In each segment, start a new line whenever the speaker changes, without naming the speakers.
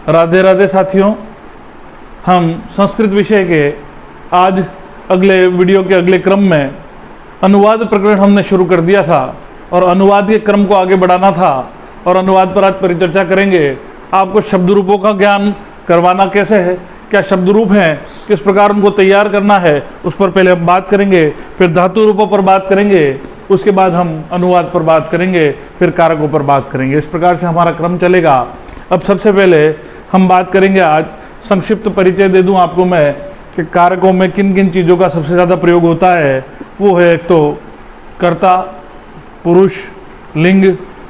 राधे राधे साथियों, हम संस्कृत विषय के आज अगले वीडियो के अगले क्रम में अनुवाद प्रकरण हमने शुरू कर दिया था और अनुवाद के क्रम को आगे बढ़ाना था और अनुवाद पर आज परिचर्चा करेंगे। आपको शब्द रूपों का ज्ञान करवाना कैसे है, क्या शब्द रूप हैं, किस प्रकार उनको तैयार करना है, उस पर पहले हम बात करेंगे। फिर धातु रूपों पर बात करेंगे, उसके बाद हम अनुवाद पर बात करेंगे, फिर कारकों पर बात करेंगे। इस प्रकार से हमारा क्रम चलेगा। अब सबसे पहले हम बात करेंगे, आज संक्षिप्त परिचय दे दूं आपको मैं कि कारकों में किन किन चीज़ों का सबसे ज़्यादा प्रयोग होता है। वो है एक तो कर्ता, पुरुष, लिंग,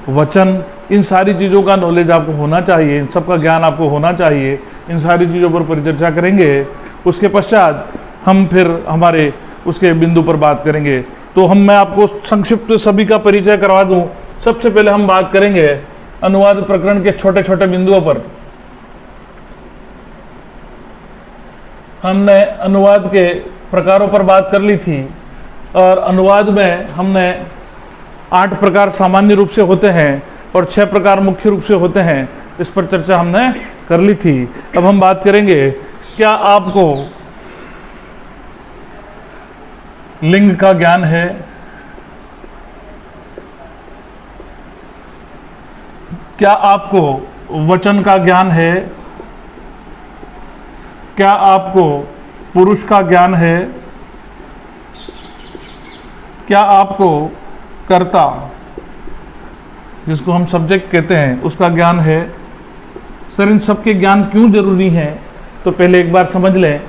वचन, इन सारी चीज़ों का नॉलेज आपको होना चाहिए, इन सब का ज्ञान आपको होना चाहिए। इन सारी चीज़ों पर परिचर्चा करेंगे। उसके पश्चात हम फिर हमारे उसके बिंदु पर बात करेंगे। तो मैं आपको संक्षिप्त सभी का परिचय करवा दूं। सबसे पहले हम बात करेंगे अनुवाद प्रकरण के छोटे छोटे बिंदुओं पर। हमने अनुवाद के प्रकारों पर बात कर ली थी और अनुवाद में हमने 8 प्रकार सामान्य रूप से होते हैं और 6 प्रकार मुख्य रूप से होते हैं। इस पर चर्चा हमने कर ली थी। अब हम बात करेंगे, क्या आपको लिंग का ज्ञान है, क्या आपको वचन का ज्ञान है, क्या आपको पुरुष का ज्ञान है, क्या आपको कर्ता जिसको हम सब्जेक्ट कहते हैं उसका ज्ञान है। सर, इन सब के ज्ञान क्यों जरूरी है? तो पहले एक बार समझ लें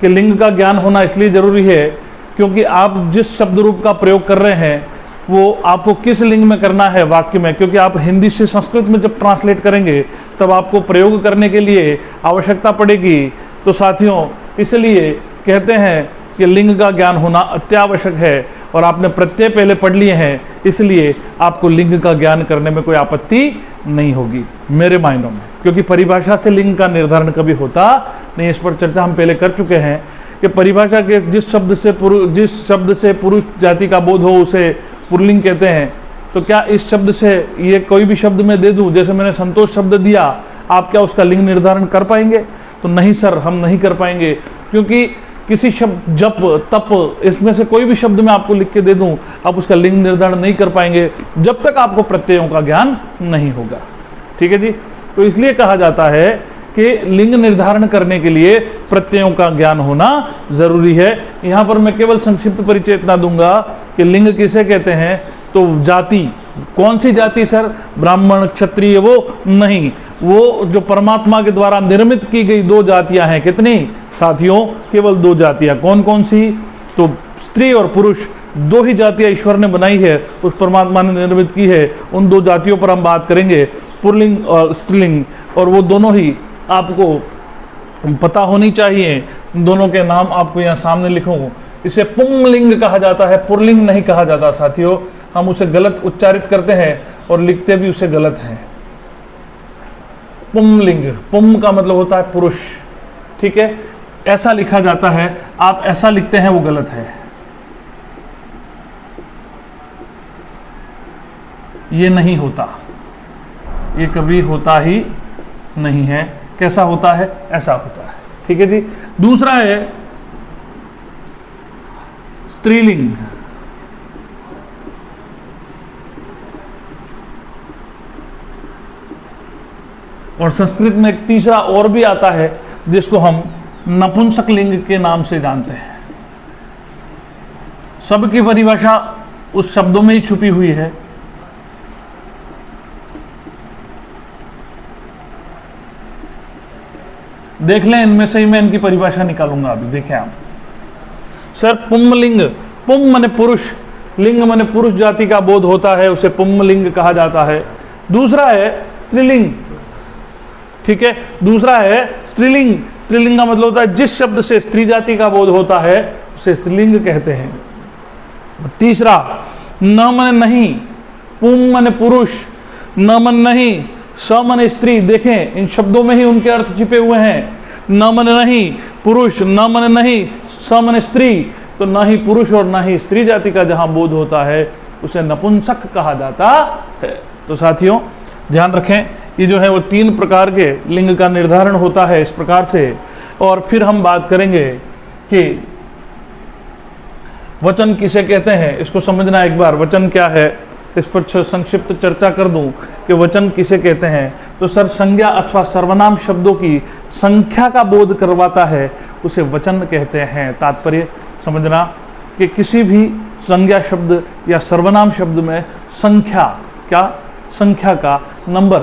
कि लिंग का ज्ञान होना इसलिए जरूरी है क्योंकि आप जिस शब्द रूप का प्रयोग कर रहे हैं वो आपको किस लिंग में करना है वाक्य में, क्योंकि आप हिंदी से संस्कृत में जब ट्रांसलेट करेंगे तब आपको प्रयोग करने के लिए आवश्यकता पड़ेगी। तो साथियों, इसलिए कहते हैं कि लिंग का ज्ञान होना अत्यावश्यक है और आपने प्रत्यय पहले पढ़ लिए हैं, इसलिए आपको लिंग का ज्ञान करने में कोई आपत्ति नहीं होगी मेरे मायनों में, क्योंकि परिभाषा से लिंग का निर्धारण कभी होता नहीं। इस पर चर्चा हम पहले कर चुके हैं कि परिभाषा के जिस शब्द से पुरुष जाति का बोध हो उसे पुल्लिंग कहते हैं। तो क्या इस शब्द से ये कोई भी शब्द मैं दे दूं, जैसे मैंने संतोष शब्द दिया, आप क्या उसका लिंग निर्धारण कर पाएंगे? तो नहीं सर, हम नहीं कर पाएंगे, क्योंकि किसी शब्द जप, तप, इसमें से कोई भी शब्द मैं आपको लिख के दे दूं, आप उसका लिंग निर्धारण नहीं कर पाएंगे जब तक आपको प्रत्ययों का ज्ञान नहीं होगा। ठीक है जी। तो इसलिए कहा जाता है कि लिंग निर्धारण करने के लिए प्रत्ययों का ज्ञान होना जरूरी है। यहाँ पर मैं केवल संक्षिप्त परिचय इतना दूंगा कि लिंग किसे कहते हैं। तो जाति, कौन सी जाति सर? ब्राह्मण, क्षत्रिय, वो नहीं, वो जो परमात्मा के द्वारा निर्मित की गई 2 जातियां हैं। कितनी साथियों? केवल 2 जातियां। कौन कौन सी? तो स्त्री और पुरुष, 2 ही जातियां ईश्वर ने बनाई है, उस परमात्मा ने निर्मित की है। उन 2 जातियों पर हम बात करेंगे, पुल्लिंग और स्त्रीलिंग, और वो दोनों ही आपको पता होनी चाहिए। दोनों के नाम आपको यहाँ सामने लिखूं। इसे पुंलिंग कहा जाता है, पुल्लिंग नहीं कहा जाता साथियों। हम उसे गलत उच्चारित करते हैं और लिखते भी उसे गलत है। पुंलिंग, पुम का मतलब होता है पुरुष, ठीक है, ऐसा लिखा जाता है। आप ऐसा लिखते हैं वो गलत है। ये नहीं होता, ये कभी होता ही नहीं है। कैसा होता है? ऐसा होता है। ठीक है जी। दूसरा है स्त्रीलिंग। और संस्कृत में एक तीसरा और भी आता है जिसको हम नपुंसक लिंग के नाम से जानते हैं। सबकी परिभाषा उस शब्दों में ही छुपी हुई है। देख लें, इनमें से ही मैं इनकी परिभाषा निकालूंगा अभी। देखें आप सर, पुंलिंग, पुम माने पुरुष, लिंग माने पुरुष जाति का बोध होता है, उसे पुंलिंग कहा जाता है। दूसरा है स्त्रीलिंग, ठीक है, दूसरा है स्त्रीलिंग। स्त्रीलिंग का मतलब होता है जिस शब्द से स्त्री जाति का बोध होता है उसे स्त्रीलिंग कहते हैं। तीसरा न माने नहीं, पुम माने पुरुष, न माने नहीं, स माने स्त्री। देखें, इन शब्दों में ही उनके अर्थ छिपे हुए हैं। न माने नहीं पुरुष, न माने नहीं, स माने स्त्री। तो ना ही पुरुष और ना ही स्त्री जाति का जहां बोध होता है उसे नपुंसक कहा जाता है। तो साथियों ध्यान रखें, ये जो है वो 3 प्रकार के लिंग का निर्धारण होता है इस प्रकार से। और फिर हम बात करेंगे कि वचन किसे कहते हैं, इसको समझना एक बार, वचन क्या है, इस पर संक्षिप्त चर्चा कर दूं कि वचन किसे कहते हैं। तो सर, संज्ञा अथवा सर्वनाम शब्दों की संख्या का बोध करवाता है, उसे वचन कहते हैं। तात्पर्य समझना कि किसी भी संज्ञा शब्द या सर्वनाम शब्द में संख्या, क्या, संख्या का, नंबर,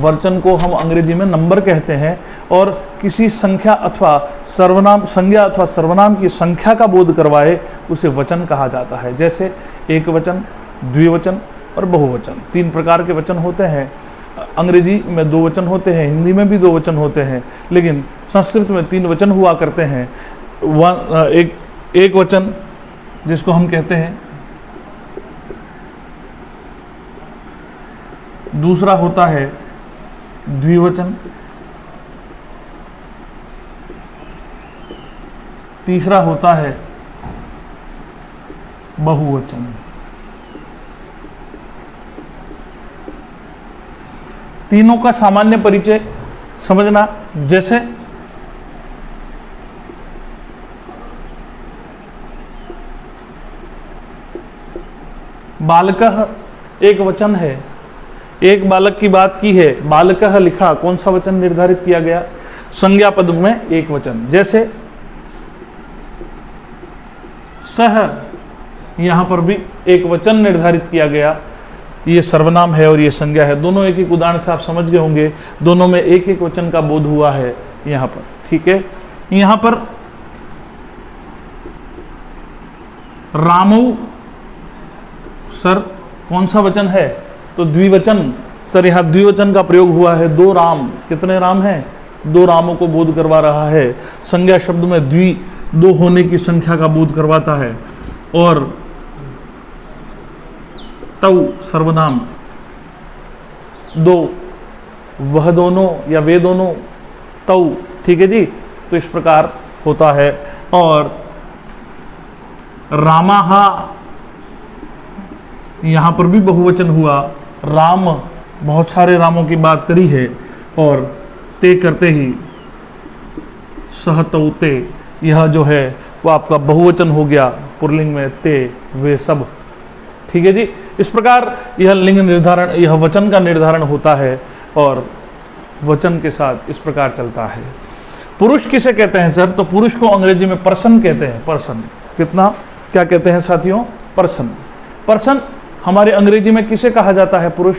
वचन को हम अंग्रेजी में नंबर कहते हैं, और किसी संख्या अथवा सर्वनाम, संज्ञा अथवा सर्वनाम की संख्या का बोध करवाए उसे वचन कहा जाता है। जैसे एक वचन, द्विवचन और बहुवचन, 3 प्रकार के वचन होते हैं। अंग्रेजी में 2 वचन होते हैं, हिंदी में भी 2 वचन होते हैं, लेकिन संस्कृत में 3 वचन हुआ करते हैं। एक वचन जिसको हम कहते हैं, दूसरा होता है द्विवचन, तीसरा होता है बहुवचन। तीनों का सामान्य परिचय समझना। जैसे बालकः एक वचन है, एक बालक की बात की है, बालकः लिखा, कौन सा वचन निर्धारित किया गया, संज्ञा पद में एक वचन। जैसे सह, यहां पर भी एक वचन निर्धारित किया गया, ये सर्वनाम है और ये संज्ञा है। दोनों एक एक उदाहरण से आप समझ गए होंगे, दोनों में एक एक वचन का बोध हुआ है यहां पर, ठीक है। यहां पर रामौ, सर कौन सा वचन है, तो द्विवचन। सर यहाँ द्विवचन का प्रयोग हुआ है, 2 राम, कितने राम हैं, 2 रामों को बोध करवा रहा है। संज्ञा शब्द में 2 होने की संख्या का बोध करवाता है। और तौ सर्वनाम, 2, वह दोनों या वे दोनों, तौ, ठीक है जी। तो इस प्रकार होता है। और रामाहा, यहां पर भी बहुवचन हुआ, राम, बहुत सारे रामों की बात करी है। और ते करते ही सह तौ ते, यह जो है वो आपका बहुवचन हो गया, पुल्लिंग में ते, वे सब, ठीक है जी। इस प्रकार यह लिंग निर्धारण, यह वचन का निर्धारण होता है और वचन के साथ इस प्रकार चलता है। पुरुष किसे कहते हैं सर, तो पुरुष को अंग्रेजी में पर्सन कहते हैं। पर्सन, कितना, क्या कहते हैं साथियों, पर्सन। पर्सन हमारे अंग्रेजी में किसे कहा जाता है पुरुष,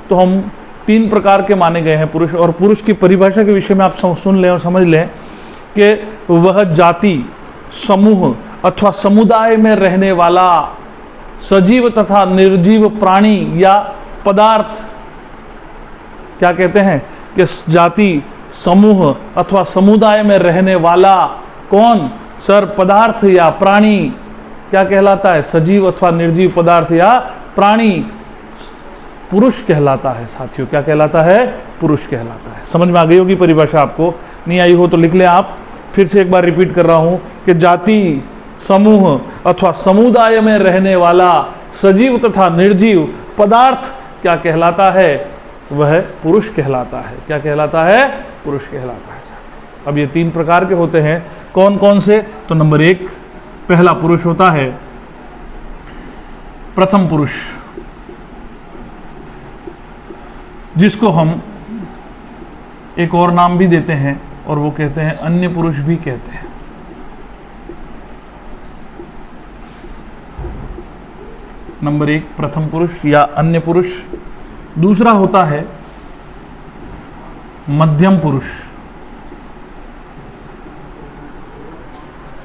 तो हम 3 प्रकार के माने गए हैं पुरुष। और पुरुष की परिभाषा के विषय में आप सुन लें और समझ लें कि वह जाति, समूह अथवा समुदाय में रहने वाला सजीव तथा निर्जीव प्राणी या पदार्थ, क्या कहते हैं कि जाति, समूह अथवा समुदाय में रहने वाला कौन, सर पदार्थ या प्राणी, क्या कहलाता है, सजीव अथवा निर्जीव पदार्थ या प्राणी पुरुष कहलाता है साथियों। क्या कहलाता है, पुरुष कहलाता है। समझ में आ गई होगी परिभाषा, आपको नहीं आई हो तो लिख लें आप। फिर से एक बार रिपीट कर रहा हूं कि जाति, समूह अथवा समुदाय में रहने वाला सजीव तथा निर्जीव पदार्थ क्या कहलाता है, वह पुरुष कहलाता है। क्या कहलाता है, पुरुष कहलाता है। अब ये 3 प्रकार के होते हैं, कौन कौन से, तो नंबर 1 पहला पुरुष होता है प्रथम पुरुष, जिसको हम एक और नाम भी देते हैं और वो कहते हैं अन्य पुरुष भी कहते हैं। नंबर 1 प्रथम पुरुष या अन्य पुरुष। दूसरा होता है मध्यम पुरुष,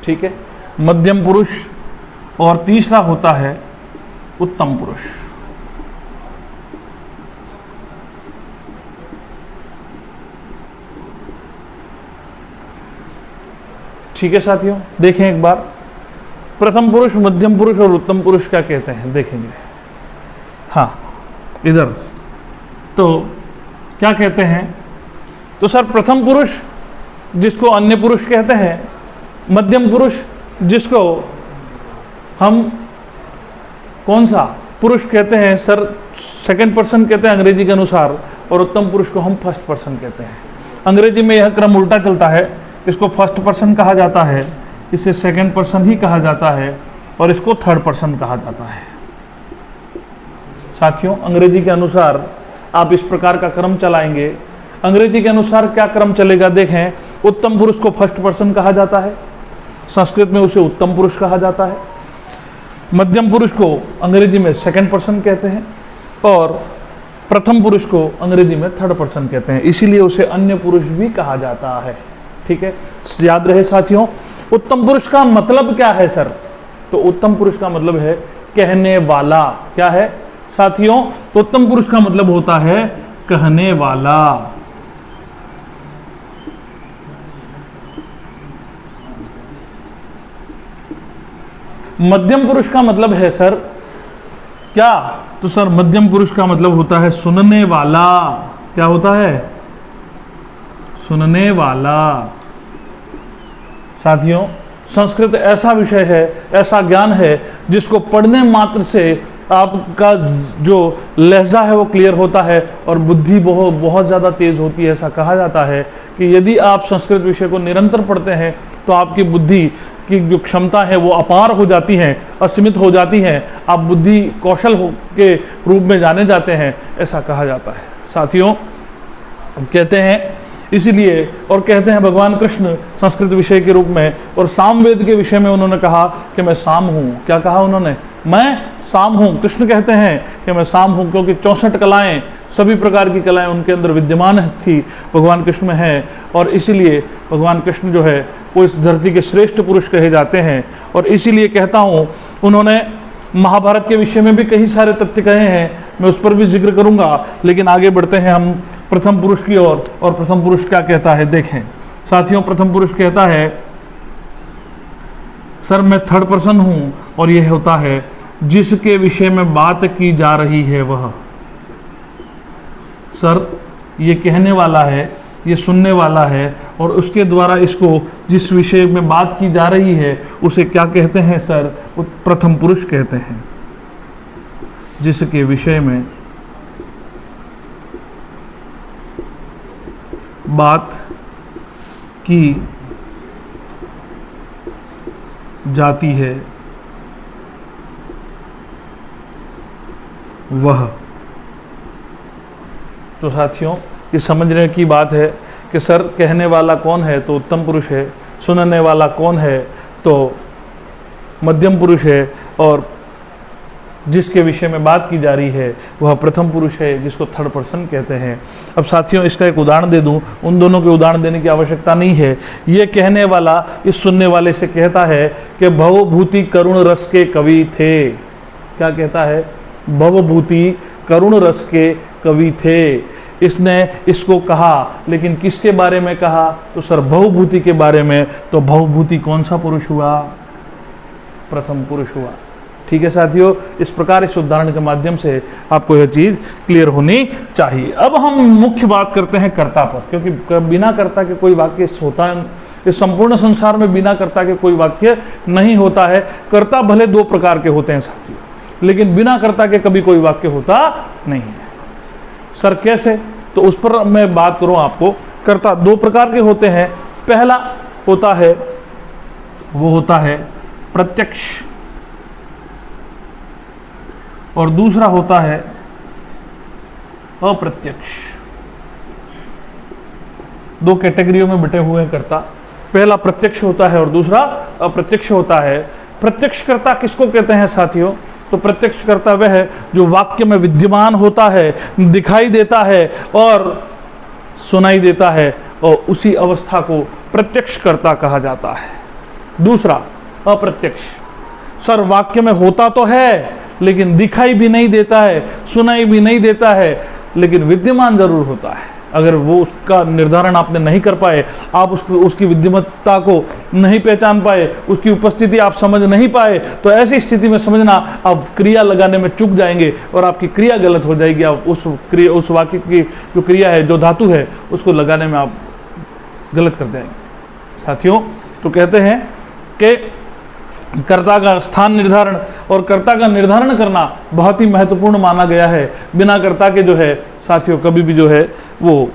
ठीक है, मध्यम पुरुष। और तीसरा होता है उत्तम पुरुष। ठीक है साथियों, देखें एक बार, प्रथम पुरुष, मध्यम पुरुष और उत्तम पुरुष क्या कहते हैं देखेंगे। हाँ, इधर तो क्या कहते हैं, तो सर प्रथम पुरुष जिसको अन्य पुरुष कहते हैं, मध्यम पुरुष जिसको हम कौन सा पुरुष कहते हैं सर, सेकंड पर्सन कहते हैं अंग्रेजी के अनुसार, और उत्तम पुरुष को हम फर्स्ट पर्सन कहते हैं। अंग्रेजी में यह क्रम उल्टा चलता है, इसको फर्स्ट पर्सन कहा जाता है, इसे सेकंड पर्सन ही कहा जाता है, और इसको थर्ड पर्सन कहा जाता है। साथियों, अंग्रेजी के अनुसार आप इस प्रकार का क्रम चलाएंगे। अंग्रेजी के अनुसार क्या क्रम चलेगा देखें, उत्तम पुरुष को फर्स्ट पर्सन कहा जाता है, संस्कृत में उसे उत्तम पुरुष कहा जाता है। मध्यम पुरुष को अंग्रेजी में सेकंड पर्सन कहते हैं, और प्रथम पुरुष को अंग्रेजी में थर्ड पर्सन कहते हैं, इसीलिए उसे अन्य पुरुष भी कहा जाता है। ठीक है, याद रहे साथियों। उत्तम पुरुष का मतलब क्या है सर? तो उत्तम पुरुष का मतलब है कहने वाला। क्या है साथियों? तो उत्तम पुरुष का मतलब होता है कहने वाला। मध्यम पुरुष का मतलब है सर क्या? तो सर मध्यम पुरुष का मतलब होता है सुनने वाला। क्या होता है? सुनने वाला। साथियों, संस्कृत ऐसा विषय है, ऐसा ज्ञान है जिसको पढ़ने मात्र से आपका जो लहजा है वो क्लियर होता है और बुद्धि बहुत ज़्यादा तेज होती है। ऐसा कहा जाता है कि यदि आप संस्कृत विषय को निरंतर पढ़ते हैं तो आपकी बुद्धि की जो क्षमता है वो अपार हो जाती है, असीमित हो जाती है, आप बुद्धि कौशल के रूप में जाने जाते हैं, ऐसा कहा जाता है। साथियों, कहते हैं इसीलिए, और कहते हैं भगवान कृष्ण संस्कृत विषय के रूप में और सामवेद के विषय में उन्होंने कहा कि मैं साम हूँ। क्या कहा उन्होंने? मैं साम हूँ। कृष्ण कहते हैं कि मैं साम हूँ, क्योंकि 64 कलाएं, सभी प्रकार की कलाएं उनके अंदर विद्यमान थी, भगवान कृष्ण में है, और इसीलिए भगवान कृष्ण जो है वो इस धरती के श्रेष्ठ पुरुष कहे जाते हैं। और इसीलिए कहता हूँ, उन्होंने महाभारत के विषय में भी कई सारे तथ्य कहे हैं, मैं उस पर भी जिक्र करूंगा, लेकिन आगे बढ़ते हैं हम प्रथम पुरुष की ओर। और प्रथम पुरुष क्या कहता है देखें साथियों। प्रथम पुरुष कहता है सर मैं थर्ड पर्सन हूं, और यह होता है जिसके विषय में बात की जा रही है वह। सर ये कहने वाला है, ये सुनने वाला है, और उसके द्वारा इसको जिस विषय में बात की जा रही है उसे क्या कहते हैं सर? वो प्रथम पुरुष कहते हैं। जिसके विषय में बात की जाती है वह। तो साथियों, ये समझने की बात है कि सर कहने वाला कौन है? तो उत्तम पुरुष है। सुनने वाला कौन है? तो मध्यम पुरुष है, और जिसके विषय में बात की जा रही है वह प्रथम पुरुष है, जिसको थर्ड पर्सन कहते हैं। अब साथियों, इसका एक उदाहरण दे दूं, उन दोनों के उदाहरण देने की आवश्यकता नहीं है। ये कहने वाला इस सुनने वाले से कहता है कि भवभूति करुण रस के कवि थे। क्या कहता है? भवभूति करुण रस के कवि थे। इसने इसको कहा, लेकिन किसके बारे में कहा? तो सर भवभूति के बारे में। तो भवभूति कौन सा पुरुष हुआ? प्रथम पुरुष हुआ। ठीक है साथियों, इस प्रकार इस उदाहरण के माध्यम से आपको यह चीज क्लियर होनी चाहिए। अब हम मुख्य बात करते हैं कर्ता पर, क्योंकि बिना कर्ता के कोई वाक्य होता है, इस संपूर्ण संसार में बिना कर्ता के कोई वाक्य नहीं होता है। कर्ता भले दो प्रकार के होते हैं साथियों, लेकिन बिना कर्ता के कभी कोई वाक्य होता नहीं है। सर कैसे? तो उस पर मैं बात करूं आपको। कर्ता दो प्रकार के होते हैं। पहला होता है, वो होता है प्रत्यक्ष, और दूसरा होता है अप्रत्यक्ष। दो कैटेगरियों में बटे हुए हैं कर्ता। पहला प्रत्यक्ष होता है और दूसरा अप्रत्यक्ष होता है। प्रत्यक्ष कर्ता किसको कहते हैं साथियों? तो प्रत्यक्ष कर्ता वह है जो वाक्य में विद्यमान होता है, दिखाई देता है और सुनाई देता है, और उसी अवस्था को प्रत्यक्ष कर्ता कहा जाता है। दूसरा अप्रत्यक्ष, सर वाक्य में होता तो है लेकिन दिखाई भी नहीं देता है, सुनाई भी नहीं देता है, लेकिन विद्यमान जरूर होता है। अगर वो उसका निर्धारण आपने नहीं कर पाए, आप उसकी विद्यमानता को नहीं पहचान पाए, उसकी उपस्थिति आप समझ नहीं पाए, तो ऐसी स्थिति में समझना आप क्रिया लगाने में चूक जाएंगे और आपकी क्रिया गलत हो जाएगी। आप उस वाक्य की जो क्रिया है, जो धातु है, उसको लगाने में आप गलत कर जाएंगे साथियों। तो कहते हैं कि कर्ता का स्थान निर्धारण और कर्ता का निर्धारण करना बहुत ही महत्वपूर्ण माना गया है। बिना कर्ता के जो है साथियों कभी भी जो है वो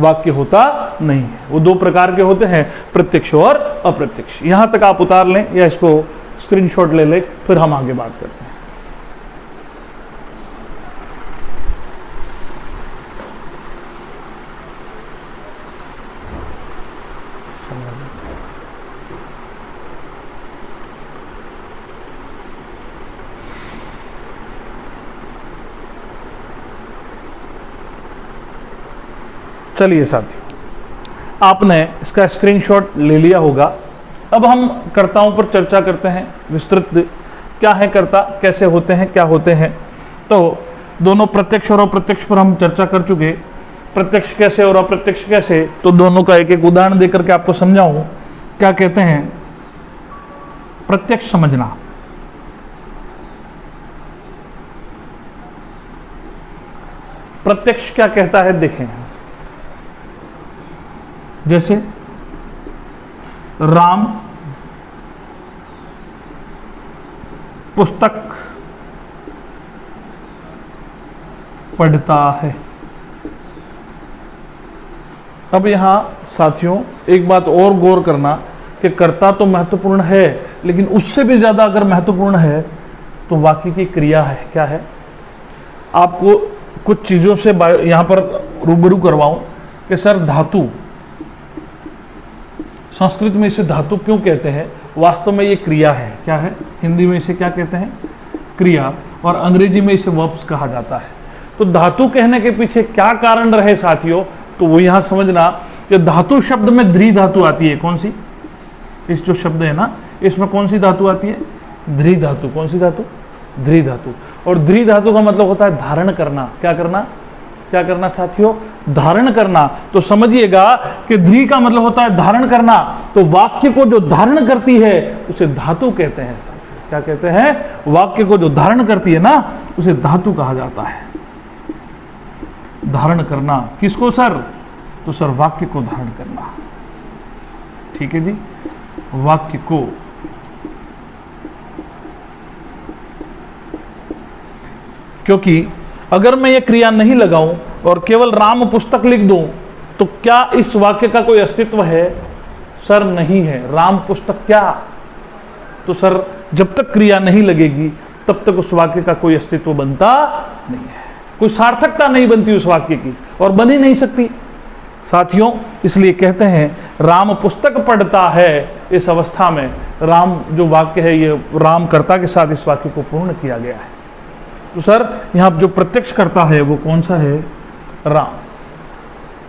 वाक्य होता नहीं है। वो दो प्रकार के होते हैं, प्रत्यक्ष और अप्रत्यक्ष। यहां तक आप उतार लें या इसको स्क्रीनशॉट ले लें, फिर हम आगे बात करते हैं। चलिए साथियों, आपने इसका स्क्रीनशॉट ले लिया होगा। अब हम कर्ताओं पर चर्चा करते हैं विस्तृत, क्या है कर्ता, कैसे होते हैं, क्या होते हैं। तो दोनों प्रत्यक्ष और अप्रत्यक्ष पर हम चर्चा कर चुके। प्रत्यक्ष कैसे और अप्रत्यक्ष कैसे, तो दोनों का एक एक उदाहरण देकर के आपको समझाऊं। क्या कहते हैं प्रत्यक्ष समझना, प्रत्यक्ष क्या कहता है देखें। जैसे राम पुस्तक पढ़ता है। अब यहां साथियों एक बात और गौर करना कि कर्ता तो महत्वपूर्ण है, लेकिन उससे भी ज्यादा अगर महत्वपूर्ण है तो वाक्य की क्रिया है। क्या है, आपको कुछ चीजों से यहां पर रूबरू करवाऊं कि सर धातु, संस्कृत में इसे धातु क्यों कहते हैं, वास्तव में ये क्रिया है। क्या है, हिंदी में इसे क्या कहते हैं, क्रिया, और अंग्रेजी में इसे वर्ब्स कहा जाता है। तो धातु कहने के पीछे क्या कारण रहे साथियों, तो वो यहां समझना कि धातु शब्द में द्रि धातु आती है। कौन सी, इस जो शब्द है ना, इसमें कौन सी धातु आती है, द्रि धातु। कौन सी धातु, द्रि धातु। और द्रि धातु का मतलब होता है धारण करना। क्या करना, क्या करना साथियों, धारण करना। तो समझिएगा कि द्रि का मतलब होता है धारण करना, तो वाक्य को जो धारण करती है उसे धातु कहते हैं साथियों। क्या कहते हैं, वाक्य को जो धारण करती है ना उसे धातु कहा जाता है। धारण करना किसको सर, तो सर वाक्य को धारण करना। ठीक है जी, वाक्य को। क्योंकि अगर मैं ये क्रिया नहीं लगाऊं और केवल राम पुस्तक लिख दूं तो क्या इस वाक्य का कोई अस्तित्व है, सर नहीं है। राम पुस्तक क्या, तो सर जब तक क्रिया नहीं लगेगी तब तक उस वाक्य का कोई अस्तित्व बनता नहीं है, कोई सार्थकता नहीं बनती उस वाक्य की, और बन ही नहीं सकती साथियों। इसलिए कहते हैं राम पुस्तक पढ़ता है। इस अवस्था में राम जो वाक्य है ये राम कर्ता के साथ इस वाक्य को पूर्ण किया गया है। तो सर यहां जो प्रत्यक्ष करता है वो कौन सा है, राम।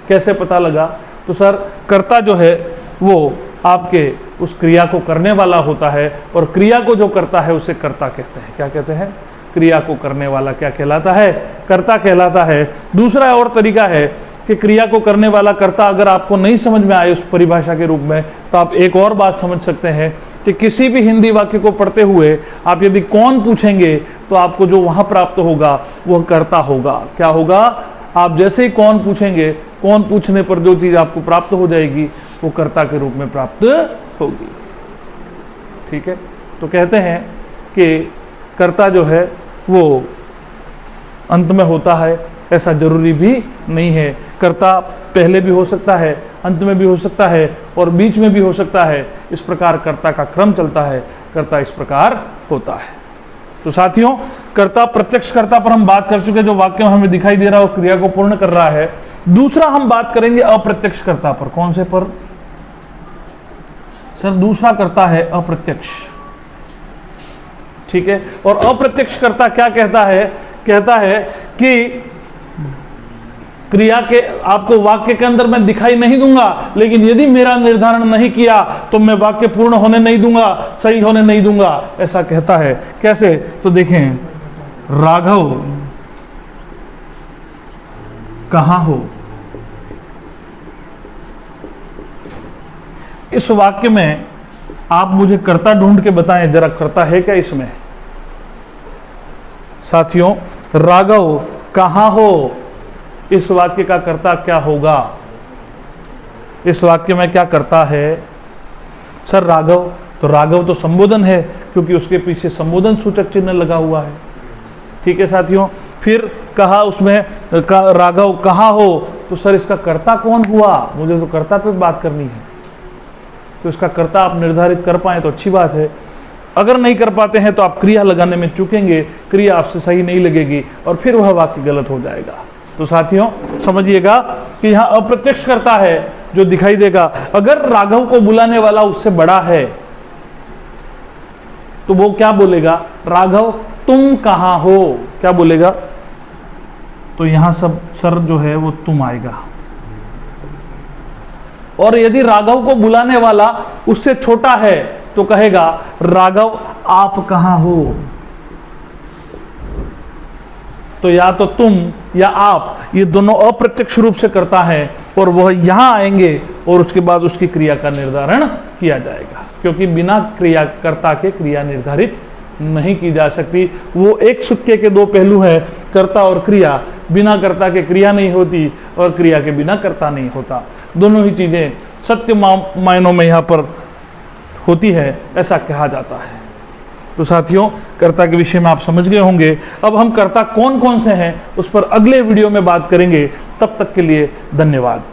कैसे पता लगा, तो सर कर्ता जो है वो आपके उस क्रिया को करने वाला होता है, और क्रिया को जो करता है उसे कर्ता कहते हैं। क्या कहते हैं, क्रिया को करने वाला क्या कहलाता है, कर्ता कहलाता है। दूसरा और तरीका है कि क्रिया को करने वाला कर्ता अगर आपको नहीं समझ में आए उस परिभाषा के रूप में, तो आप एक और बात समझ सकते हैं कि किसी भी हिंदी वाक्य को पढ़ते हुए आप यदि कौन पूछेंगे तो आपको जो वहां प्राप्त होगा वह कर्ता होगा। क्या होगा, आप जैसे ही कौन पूछेंगे, कौन पूछने पर जो चीज आपको प्राप्त हो जाएगी वो कर्ता के रूप में प्राप्त होगी। ठीक है, तो कहते हैं कि कर्ता जो है वो अंत में होता है, ऐसा जरूरी भी नहीं है। कर्ता पहले भी हो सकता है, अंत में भी हो सकता है, और बीच में भी हो सकता है। इस प्रकार कर्ता का क्रम चलता है, कर्ता इस प्रकार होता है। तो साथियों कर्ता प्रत्यक्ष कर्ता पर हम बात कर चुके, जो वाक्य में हमें दिखाई दे रहा है वो क्रिया को पूर्ण कर रहा है। दूसरा हम बात करेंगे अप्रत्यक्ष कर्ता पर। कौन से पर, सर दूसरा कर्ता है अप्रत्यक्ष। ठीक है, और अप्रत्यक्ष कर्ता क्या कहता है, कहता है कि क्रिया के आपको वाक्य के अंदर मैं दिखाई नहीं दूंगा, लेकिन यदि मेरा निर्धारण नहीं किया तो मैं वाक्य पूर्ण होने नहीं दूंगा, सही होने नहीं दूंगा, ऐसा कहता है। कैसे, तो देखें, राघव कहां हो। इस वाक्य में आप मुझे कर्ता ढूंढ के बताएं जरा, कर्ता है क्या इसमें साथियों। राघव कहां हो, इस वाक्य का कर्ता क्या होगा, इस वाक्य में क्या करता है, सर राघव, तो राघव तो संबोधन है क्योंकि उसके पीछे संबोधन सूचक चिन्ह लगा हुआ है। ठीक है साथियों, फिर कहा उसमें राघव कहाँ हो, तो सर इसका कर्ता कौन हुआ, मुझे तो कर्ता पे बात करनी है। तो इसका कर्ता आप निर्धारित कर पाए तो अच्छी बात है, अगर नहीं कर पाते हैं तो आप क्रिया लगाने में चूकेंगे, क्रिया आपसे सही नहीं लगेगी और फिर वह वाक्य गलत हो जाएगा। तो साथियों समझिएगा कि यहाँ अप्रत्यक्ष कर्ता है जो दिखाई देगा। अगर राघव को बुलाने वाला उससे बड़ा है तो वो क्या बोलेगा, राघव तुम कहां हो, क्या बोलेगा, तो यहां सब सर जो है वो तुम आएगा। और यदि राघव को बुलाने वाला उससे छोटा है तो कहेगा राघव आप कहां हो। तो या तो तुम या आप, ये दोनों अप्रत्यक्ष रूप से करता है और वह यहां आएंगे और उसके बाद उसकी क्रिया का निर्धारण किया जाएगा, क्योंकि बिना क्रियाकर्ता के क्रिया निर्धारित नहीं की जा सकती। वो एक सिक्के के दो पहलू है, कर्ता और क्रिया। बिना कर्ता के क्रिया नहीं होती और क्रिया के बिना कर्ता नहीं होता। दोनों ही चीजें सत्य मायनों में यहाँ पर होती है, ऐसा कहा जाता है। तो साथियों कर्ता के विषय में आप समझ गए होंगे। अब हम कर्ता कौन कौन से हैं उस पर अगले वीडियो में बात करेंगे। तब तक के लिए धन्यवाद।